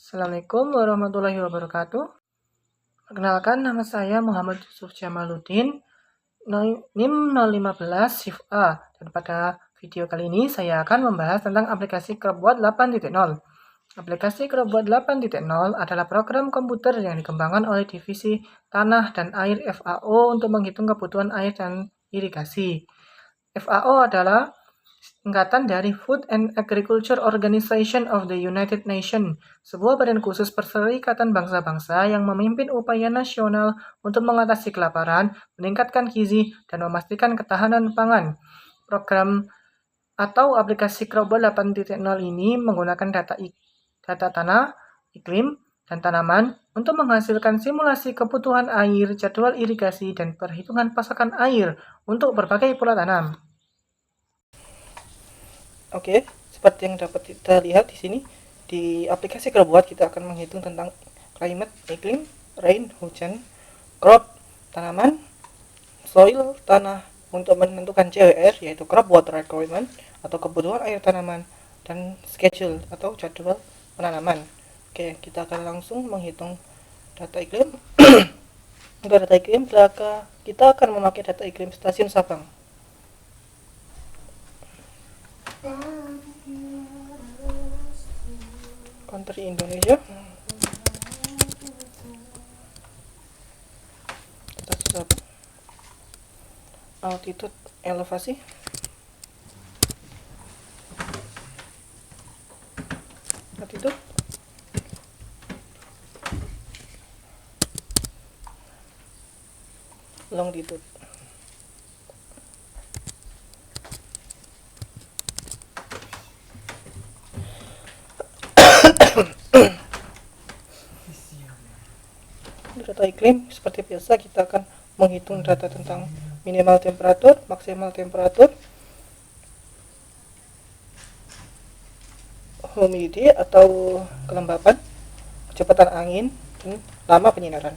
Assalamualaikum warahmatullahi wabarakatuh. Perkenalkan, nama saya Muhammad Yusuf Jamaluddin, NIM 015 Shift A. Dan pada video kali ini saya akan membahas tentang aplikasi Cropboard 8.0. Aplikasi Cropboard 8.0 adalah program komputer yang dikembangkan oleh divisi Tanah dan Air FAO untuk menghitung kebutuhan air dan irigasi. FAO adalah singkatan dari Food and Agriculture Organization of the United Nations, sebuah badan khusus perserikatan bangsa-bangsa yang memimpin upaya nasional untuk mengatasi kelaparan, meningkatkan gizi, dan memastikan ketahanan pangan. Program atau aplikasi Cropboard 8.0 ini menggunakan data tanah, iklim, dan tanaman untuk menghasilkan simulasi kebutuhan air, jadwal irigasi, dan perhitungan pasokan air untuk berbagai pola tanam. Oke, seperti yang dapat kita lihat di sini, di aplikasi Cropboard kita akan menghitung tentang climate, iklim, rain, hujan, crop, tanaman, soil, tanah, untuk menentukan CWR, yaitu crop water requirement, atau kebutuhan air tanaman, dan schedule, atau jadwal penanaman. Oke, kita akan langsung menghitung data iklim. Untuk data iklim, kita akan memakai data iklim stasiun Sabang. Country Indonesia, altitude elevasi, altitude, longitude. Data iklim seperti biasa kita akan menghitung data tentang minimal temperatur, maksimal temperatur, humidity atau kelembapan, kecepatan angin, dan lama penyinaran.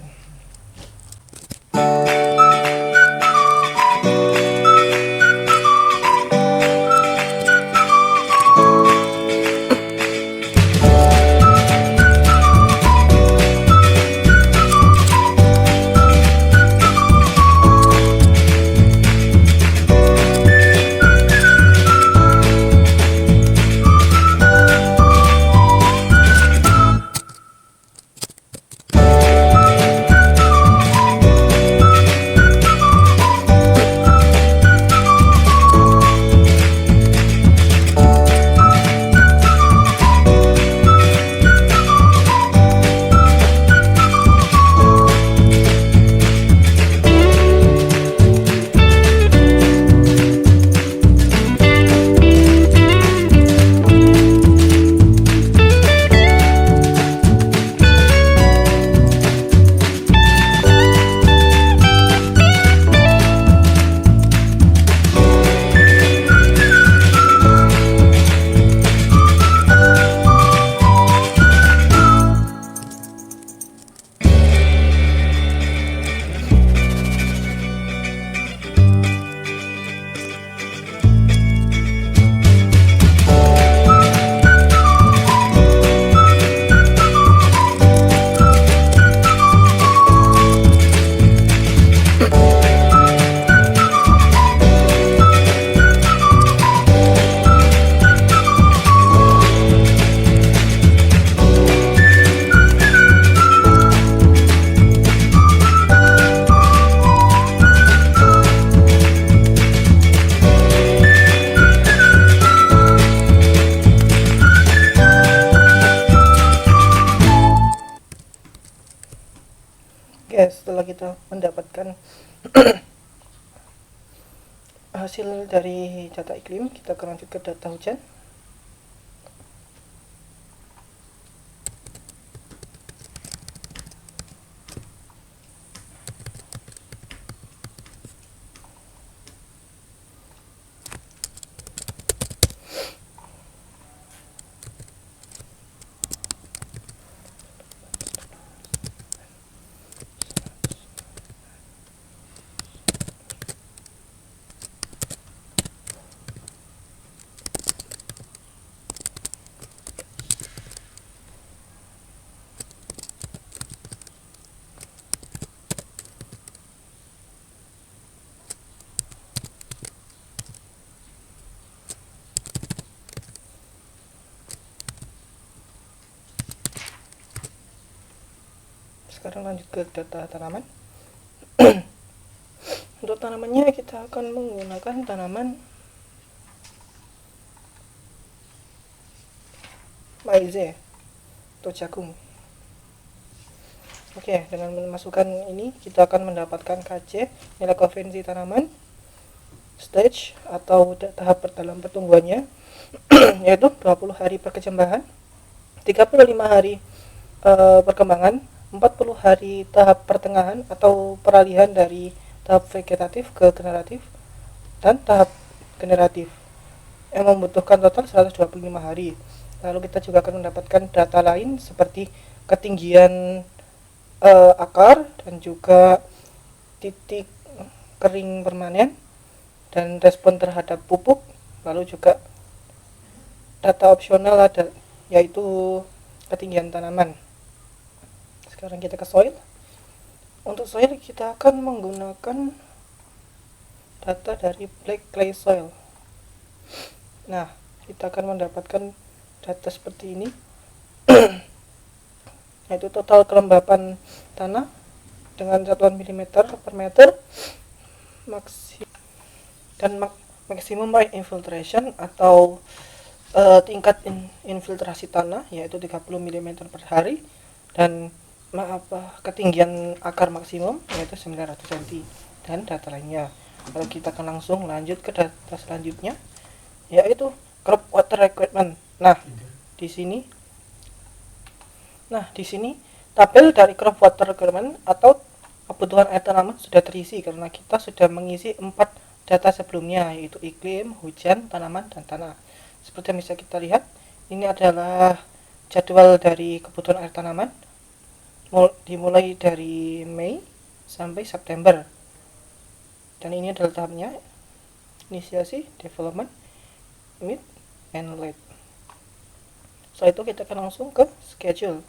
Setelah kita mendapatkan hasil dari data iklim, kita akan lanjut ke data hujan. sekarang lanjut ke data tanaman. Untuk tanamannya kita akan menggunakan tanaman maize atau jagung. Oke, dengan memasukkan ini kita akan mendapatkan KC, nilai koefisiensi tanaman, stage atau tahap dalam pertumbuhannya yaitu 20 hari perkecambahan, 35 hari perkembangan, 40 hari tahap pertengahan atau peralihan dari tahap vegetatif ke generatif, dan tahap generatif yang membutuhkan total 125 hari. Lalu kita juga akan mendapatkan data lain seperti ketinggian akar dan juga titik kering permanen dan respon terhadap pupuk. Lalu juga data opsional ada yaitu ketinggian tanaman. Sekarang kita ke soil. Untuk soil kita akan menggunakan data dari black clay soil. Nah, kita akan mendapatkan data seperti ini yaitu total kelembapan tanah dengan satuan milimeter per meter, dan maksimum rate infiltration atau tingkat infiltrasi tanah yaitu 30 mm per hari, dan ketinggian akar maksimum yaitu 900 cm, dan data lainnya. Lalu kita akan langsung lanjut ke data selanjutnya yaitu crop water requirement. Di sini tabel dari crop water requirement atau kebutuhan air tanaman sudah terisi karena kita sudah mengisi 4 data sebelumnya yaitu iklim, hujan, tanaman, dan tanah. Seperti yang bisa kita lihat, ini adalah jadwal dari kebutuhan air tanaman dimulai dari Mei sampai September. Dan ini adalah tahapnya: inisiasi, development, mid, and late. Setelah itu kita akan langsung ke schedule.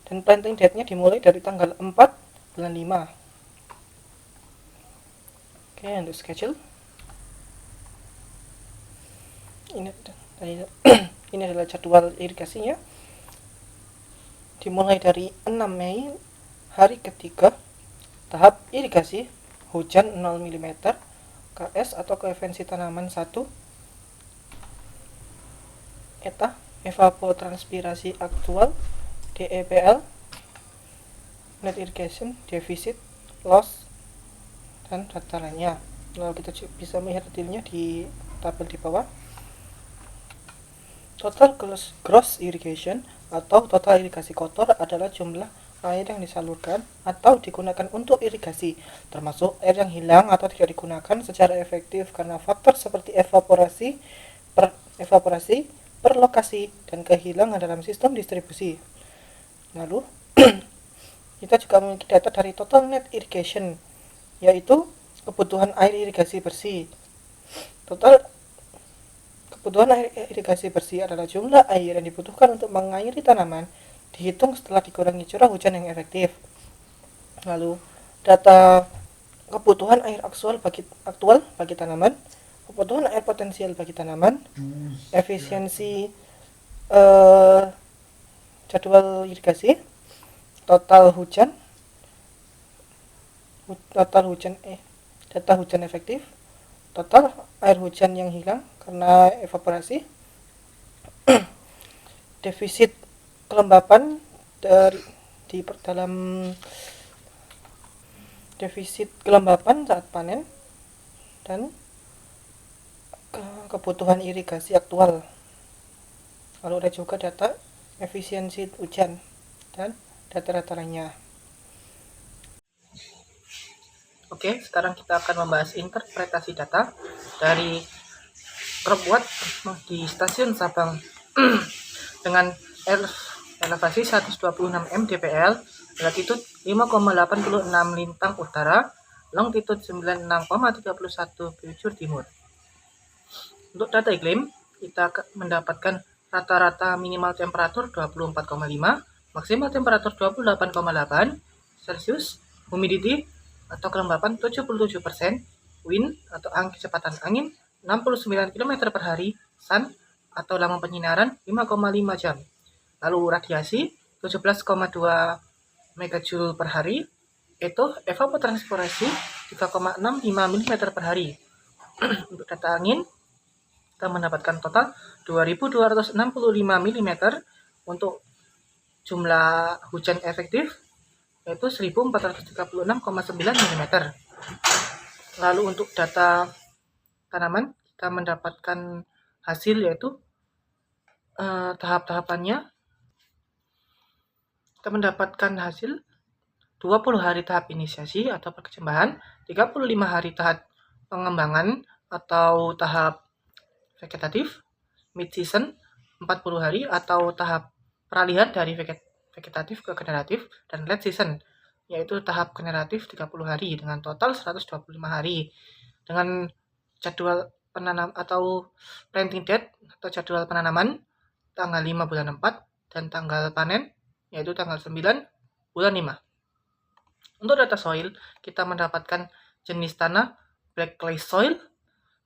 Dan planting date-nya dimulai dari tanggal 4 bulan 5. Oke, untuk schedule. Ini adalah jadwal irigasinya. Dimulai dari 6 Mei, hari ketiga, tahap irigasi, hujan 0 mm, KS atau koefisiensi tanaman 1, eta evapotranspirasi aktual, DEPL, net irrigation, defisit, loss, dan data lainnya. Lalu kita bisa melihat detailnya di tabel di bawah. Total gross irrigation atau total irigasi kotor adalah jumlah air yang disalurkan atau digunakan untuk irigasi, termasuk air yang hilang atau tidak digunakan secara efektif karena faktor seperti evaporasi, per lokasi, dan kehilangan dalam sistem distribusi. Lalu kita juga memiliki data dari total net irrigation, yaitu kebutuhan air irigasi bersih. Total kebutuhan air irigasi bersih adalah jumlah air yang dibutuhkan untuk mengairi tanaman dihitung setelah dikurangi curah hujan yang efektif. Lalu data kebutuhan air aktual bagi tanaman, kebutuhan air potensial bagi tanaman, efisiensi jadwal irigasi, data hujan efektif, total air hujan yang hilang karena evaporasi, defisit kelembapan dalam defisit kelembapan saat panen, dan kebutuhan irigasi aktual. Lalu ada juga data efisiensi hujan dan data-data lainnya. Oke, sekarang kita akan membahas interpretasi data dari crop watt di stasiun Sabang dengan elevasi 126 mdpl, latitude 5,86 lintang utara, longitude 96,31 bujur timur. Untuk data iklim, kita mendapatkan rata-rata minimal temperatur 24,5, maksimal temperatur 28,8 Celcius, humidity atau kelembapan 77%, wind atau kecepatan angin 69 km per hari, sun atau lama penyinaran 5,5 jam. Lalu radiasi 17,2 megajoule per hari, itu evapotranspirasi 3,65 mm per hari. Untuk data angin, kita mendapatkan total 2265 mm. Untuk jumlah hujan efektif yaitu 1436,9 mm. Lalu untuk data tanaman, kita mendapatkan hasil yaitu tahap-tahapannya. Kita mendapatkan hasil 20 hari tahap inisiasi atau perkecambahan, 35 hari tahap pengembangan atau tahap vegetatif, mid-season 40 hari atau tahap peralihan dari vegetatif ke generatif, dan late season yaitu tahap generatif 30 hari dengan total 125 hari. Dengan jadwal penanam atau planting date atau jadwal penanaman tanggal 5 bulan 4 dan tanggal panen yaitu tanggal 9 bulan 5. Untuk data soil, kita mendapatkan jenis tanah black clay soil.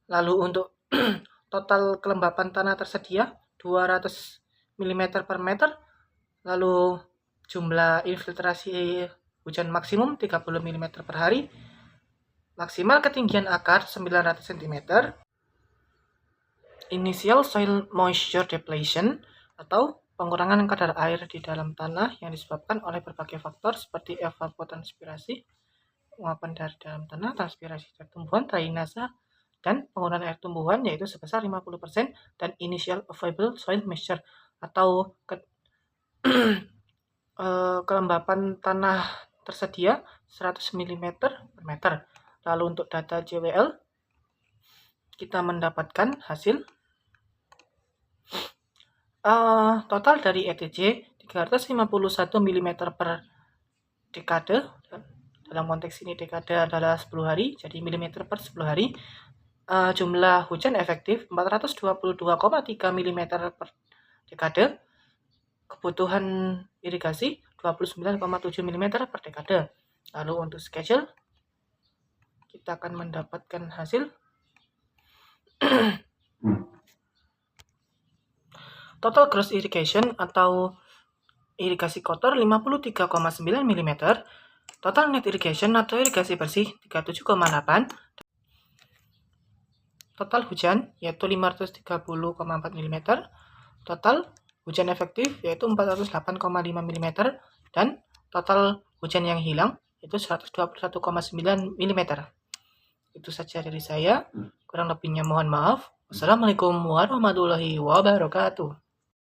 Lalu untuk total kelembapan tanah tersedia 200 mm per meter. Lalu jumlah infiltrasi hujan maksimum 30 mm per hari. Maksimal ketinggian akar 900 cm. Initial soil moisture depletion atau pengurangan kadar air di dalam tanah yang disebabkan oleh berbagai faktor seperti evapotranspirasi, penguapan dari dalam tanah, transpirasi dari tumbuhan, drainase, dan penggunaan air tumbuhan yaitu sebesar 50%, dan initial available soil moisture atau kelembapan tanah tersedia 100 mm per meter. Lalu untuk data JWL, kita mendapatkan hasil total dari ETJ 351 mm per dekade. Dalam konteks ini dekade adalah 10 hari, jadi mm per 10 hari. Jumlah hujan efektif 422,3 mm per dekade. Kebutuhan irigasi 29,7 mm per dekade. Lalu untuk schedule, kita akan mendapatkan hasil total gross irrigation atau irigasi kotor 53,9 mm, total net irrigation atau irigasi bersih 37,8, total hujan yaitu 530,4 mm, total hujan efektif yaitu 408,5 mm, dan total hujan yang hilang yaitu 121,9 mm. Itu saja dari saya, kurang lebihnya mohon maaf. Wassalamualaikum warahmatullahi wabarakatuh.